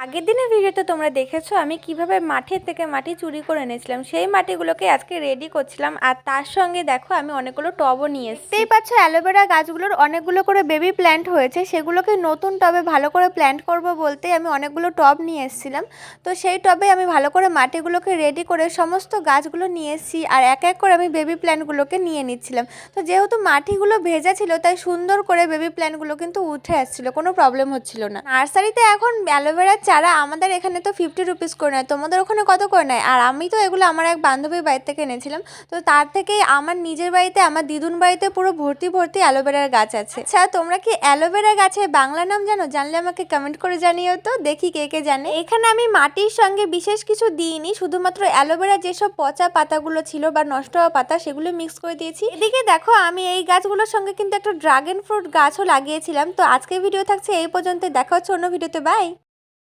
আগের দিনের ভিডিওতে তোমরা দেখেছো আমি কিভাবে মাঠের থেকে মাটি চুরি করে এনেছিলাম। সেই মাটিগুলোকে আজকে রেডি করছিলাম, আর তার সঙ্গে দেখো আমি অনেকগুলো টবও নিয়ে এসেছি। দেখতেই পাচ্ছ অ্যালোভেরা গাছগুলোর অনেকগুলো করে বেবি প্ল্যান্ট হয়েছে, সেগুলোকে নতুন টবে ভালো করে প্ল্যান্ট করব বলতে আমি অনেকগুলো টব নিয়ে এসেছিলাম। তো সেই টবে আমি ভালো করে মাটিগুলোকে রেডি করে সমস্ত গাছগুলো নিয়ে এসেছি, আর এক এক করে আমি বেবি প্ল্যান্টগুলোকে নিয়ে নিচ্ছিলাম। তো যেহেতু মাটিগুলো ভেজা ছিল তাই সুন্দর করে বেবি প্ল্যান্টগুলো কিন্তু উঠে আসছিল, কোনো প্রবলেম হচ্ছিল না। নার্সারিতে এখন অ্যালোভেরা চারা আমাদের এখানে তো 50 রুপিস করে নেয়, তোমাদের ওখানে কত করে নেয়? আর আমি তো এগুলো আমার এক বান্ধবীর বাড়ি থেকে এনেছিলাম। তো তার থেকেই আমার নিজের বাড়িতে, আমার দিদুন বাড়িতে পুরো ভর্তি ভর্তি অ্যালোভেরার গাছ আছে। আচ্ছা, তোমরা কি অ্যালোভেরা গাছের বাংলা নাম জানো? জানলে আমাকে কমেন্ট করে জানিও তো, দেখি কে কে জানে। এখানে আমি মাটির সঙ্গে বিশেষ কিছু দিইনি, শুধুমাত্র অ্যালোভেরা যেসব পচা পাতাগুলো ছিল বা নষ্ট হওয়া পাতা সেগুলো মিক্স করে দিয়েছি। এদিকে দেখো আমি এই গাছগুলোর সঙ্গে কিন্তু একটা ড্রাগন ফ্রুট গাছও লাগিয়েছিলাম। তো আজকের ভিডিও থাকছে এই পর্যন্ত, দেখা হচ্ছে অন্য ভিডিওতে, বাই।